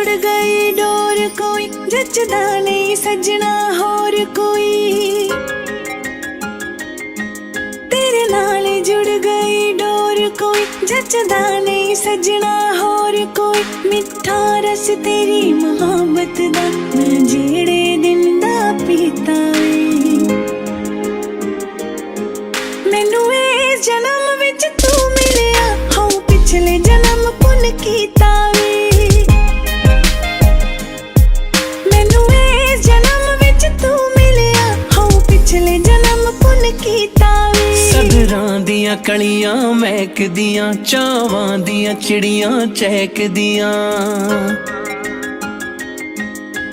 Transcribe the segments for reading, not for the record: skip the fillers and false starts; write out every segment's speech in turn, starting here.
जुड़ गई डोर कोई जचदा नहीं सजना होर कोई। तेरे नाल जुड़ गई डोर कोई जचदा नहीं सजना होर कोई। मिठा रस तेरी मोहब्बत दा मैं जेड़े दिन दा पीता वे। मैनू इस जन्म विच तू मिलिया हाँ पिछले जन्म पुन कीता वे। मैनू इस जन्म विच तू मिलिया हाँ पिछले जन्म पुन कीता वे। सदरां दियां कलियां महकदियां चावां दियां चिड़ियां चहकदियां।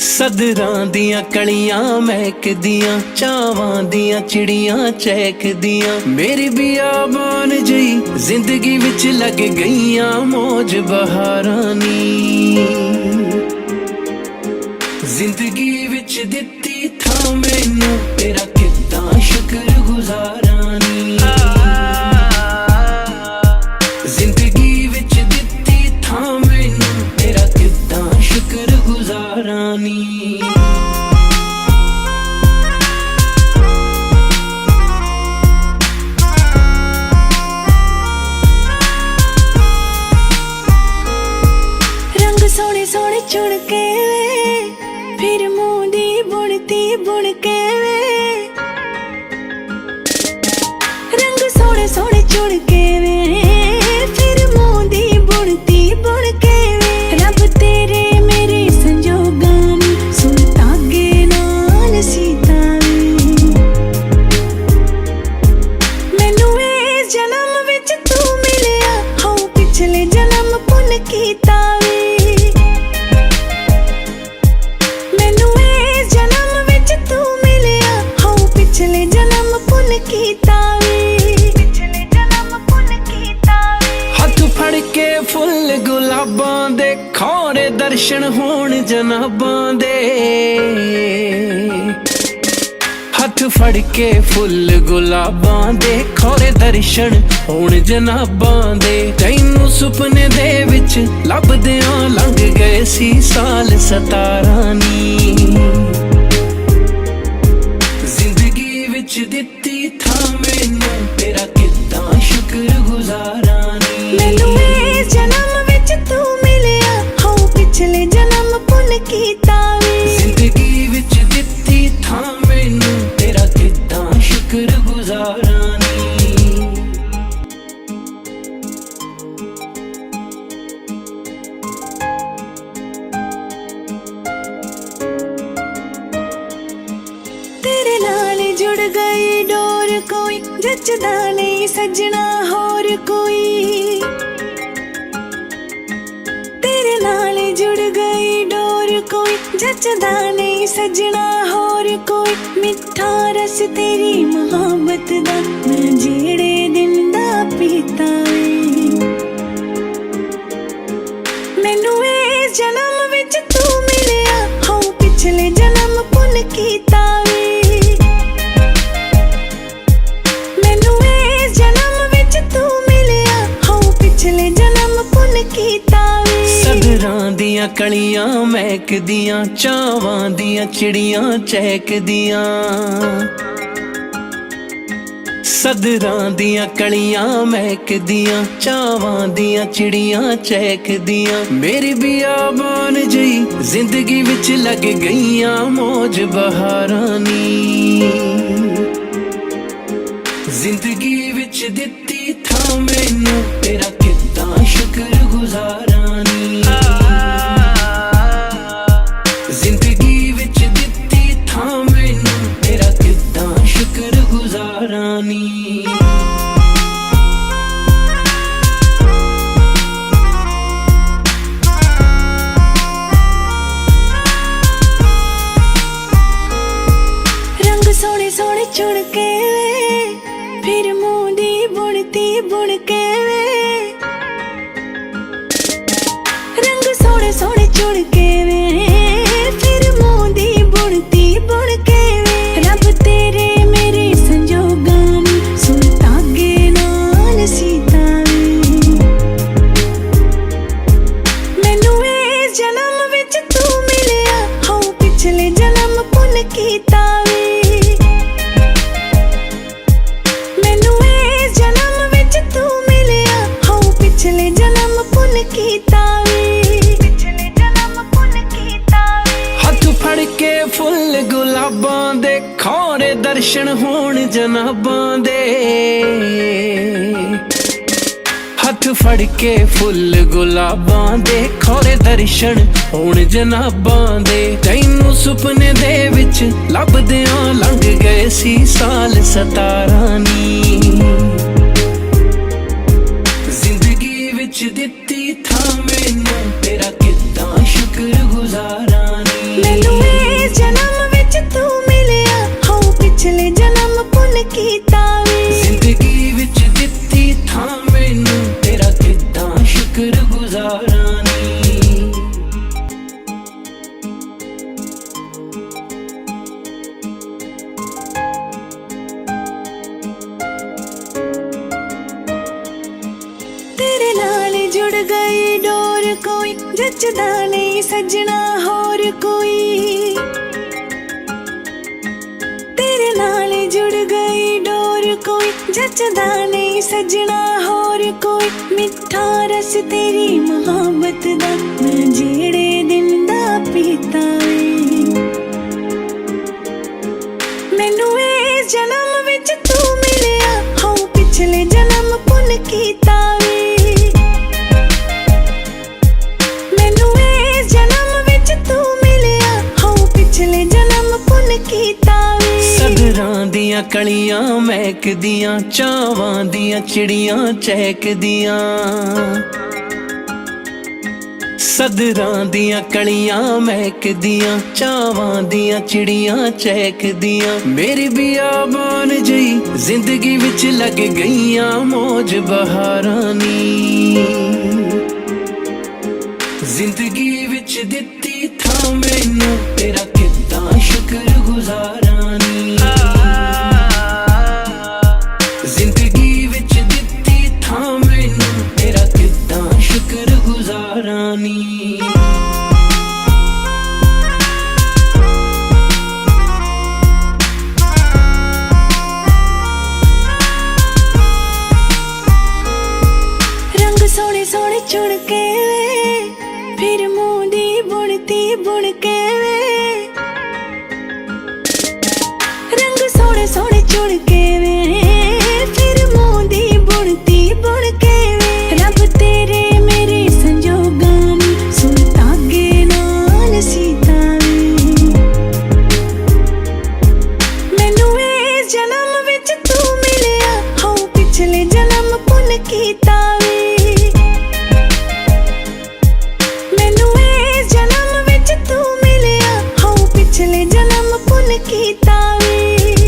सदरां दियां कलियां महकदियां चावां दियां चिड़ियां चहकदियां। मेरी बियाबान जई जिंदगी विच लग गईयां मौज बहारां नी। जिंदगी विच दित्ती थां मैनू तेरा किद्दां शुक्र गुजारां नी। जिंदगी विच दित्ती थां मैनू तेरा किद्दां शुक्र गुजारां नी। रंग सोहणे सोहणे चुन के फिर मुंह दी बुनती बुन के वे। रंग सोहणे सोहणे चुन के वे फिर मुंह दी बुनती बुन के वे। रब तेरे मेरे संजोगां नी सुन धागे नाल सीता वे। मैनू इस जन्म विच तू मिलिया हाँ पिछले जन्म पुन कीता वे। मैनू इस जन्म विच तू मिलिया हाँ पिछले जन्म पुन कीता वे। पिछले जन्म पुन कीता वे। हथ फड़ के फुल गुलाबां दे खौरे दर्शन होण जनाबां दे। हथ फड़ के फुल गुलाबां दे खौरे दर्शन होण जनाबां दे। तैनू सुपने दे विच लभदियां लंघ गए सी साल 17 नी। जिंदगी विच दित्ती थां मैनू तेरा किद्दां शुक्र गुजारां नी। मैनू इस जन्म विच तू मिलिया हाँ पिछले जन्म पुन कीता वे। जिंदगी विच दित्ती थां मैनू तेरा किद्दां शुक्र गुजारां नी। तेरे नाल जुड़ गई डोर कोई जचदा नहीं सजना होर कोई। तेरे नाल जुड़ गई डोर कोई जचदा नहीं सजना होर कोई। मिठा रस तेरी मोहब्बत दा मैं जेड़े दिन दा पीता वे। मैनू इस जन्म विच तू मिलिया हाँ पिछले जन्म पुन कीता वे। मैनू इस जन्म विच तू मिलिया हाँ पिछले जन्म पुन कीता वे। सदरां दियां कलियां महकदियां चावां दियां चिड़ियां चहकदियां। सदरां दियां कलियां महकदियां चावां दियां चिड़ियां चहकदियां। मेरी बियाबान जई जिंदगी विच लग गईयां मौज बहारां नी। जिंदगी विच दित्ती थां मैनू तेरा किद्दां शुक्र गुजारां नी। जिंदगी विच दित्ती थां मैनू तेरा किद्दां शुक्र गुजारां नी। रंग सोहणे सोहणे चुन के फिर मुंह दी बुनती बुन के वे। रंग सोहणे सोहणे चुन के वे फिर मुंह दी बुनती बुन के वे। रब तेरे मेरे संजोगां नी सुन धागे नाल सीता वे। मैनू इस जन्म विच जन्म पुन कीता वे, पिछले जन्म पुन कीता वे। हथ फड़ के फुल गुलाबां दे खौरे दर्शन होण जनाबां दे। हथ फड़ के फुल गुलाबां दे खौरे दर्शन होण जनाबां दे। तैनू सुपने दे विच लभदियां लंघ गए सी साल 17 नी। जिंदगी विच दित्ती था मैनू तेरा किद्दां शुक्र गुजारा नी। मैनू इस जन्म विच तू मिलिया, हां पिछले जन्म पुन कीता वे। जिंदगी विच दित्ती था मैनू तेरा किद्दां शुक्र गुजारा नी। तेरे नाल जुड़ गई डोर कोई, जचदा नहीं सजना होर कोई। तेरे नाल जुड़ गई डोर कोई, जचदा नहीं सजना होर कोई। मिठा रस तेरी मोहब्बत दा मैं जेड़े दिन दा पीता वे। मैनू इस जन्म विच तू मिलिया, हां पिछले जन्म पुन कीता वे। मैनू इस जन्म विच तू मिलिया, हां पिछले जन्म पुन कीता वे। सदरां दियां कलियां महकदियां, चावां दियां चिड़ियां चहकदियां। सदरां दियां कलियां महकदियां, चावां दियां चिड़ियां चहकदियां। मेरी बियाबान जई जिंदगी विच लग गईयां मौज बहारां नी। जिंदगी विच दित्ती था मैनू तेरा किद्दां शुक्र गुजारा नी। जिंदगी विच दित्ती था मैनू तेरा किद्दां शुक्र गुजारा नी। रंग सोहणे सोहणे चुन के वे, फिर मूंह दी बुणती बुण के वे। रंग सोहणे सोहणे चुन के वे, फिर मूंह दी बुणती बुण के वे। रब तेरे मेरे संजोगां नी, सुन धागे नाल सीता वे। मैनू इस जन्म विच तू मिलिया, हां पिछले जन्म पुन कीता वे। मैनू इस जन्म विच तू मिलिया, हां पिछले जन्म पुन कीता वे।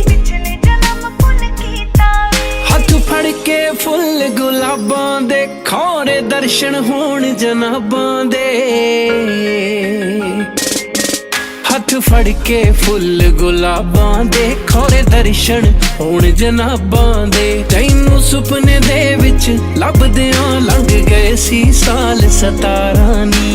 पिछले जन्म पुन कीता वे। हथ फड़ के फुल गुलाबां दे खौरे दर्शन होण जनाबां दे। हथ फड़ के फुल गुलाबां दे खौरे दर्शन होण जनाबां दे। तैनू सुपने दे विच लभदियां लंघ गए सी साल 17 नी।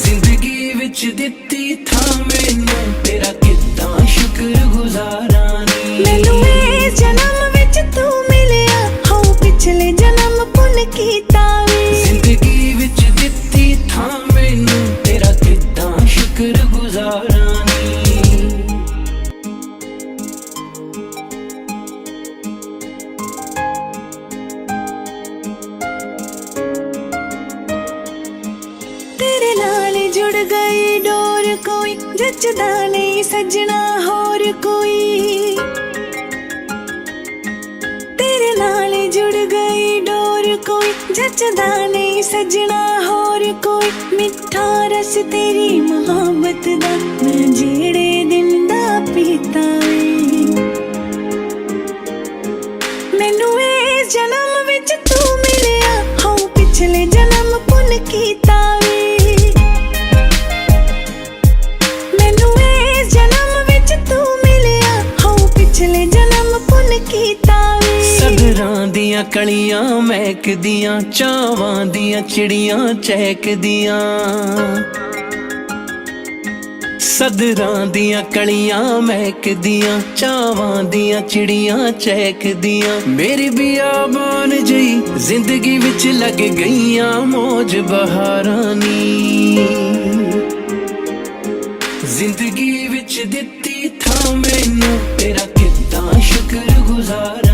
जिंदगी विच दित्ती था मैनू तेरा किद्दां शुक्र गुजारा नी। मैनू इस जन्म विच तू मिलिया, हां पिछले जन्म पुन कीता वे। जिंदगी विच दित्ती था मैनू तेरा किद्दां शुक्र गुजारा नी। तेरे नाल जुड़ गई डोर कोई, जचदा नहीं सजना होर कोई। तेरे नाल जुड़ गई डोर कोई, जचदा नहीं सजना होर कोई। मिठा रस तेरी मोहब्बत दा मैं जेड़े दिन दा पीता वे। मैनू इस जन्म विच तू मिलिया, हां पिछले जन्म पुन कीता वे। मैनू इस जन्म विच तू मिलिया, हां पिछले जन्म पुन कीता वे। सदरां दियां कलियां महकदियां, चावां दियां चिड़ियां चहकदियां। ਸਦਰਾਂ ਦੀਆਂ ਕਲੀਆਂ ਮਹਿਕਦੀਆਂ, ਚਾਵਾਂ ਦੀਆਂ ਚਿੜੀਆਂ ਚਹਿਕਦੀਆਂ। ਮੇਰੀ ਬਿਆਬਾਨ ਜਈ ਜ਼ਿੰਦਗੀ ਵਿੱਚ ਲੱਗ ਗਈਆਂ ਮੌਜ ਬਹਾਰਾਂ ਨੀ। ਜ਼ਿੰਦਗੀ ਵਿੱਚ ਦਿੱਤੀ ਥਾਂ ਮੈਨੂੰ, ਤੇਰਾ ਕਿੱਦਾਂ ਸ਼ੁਕਰ ਗੁਜ਼ਾਰਾਂ।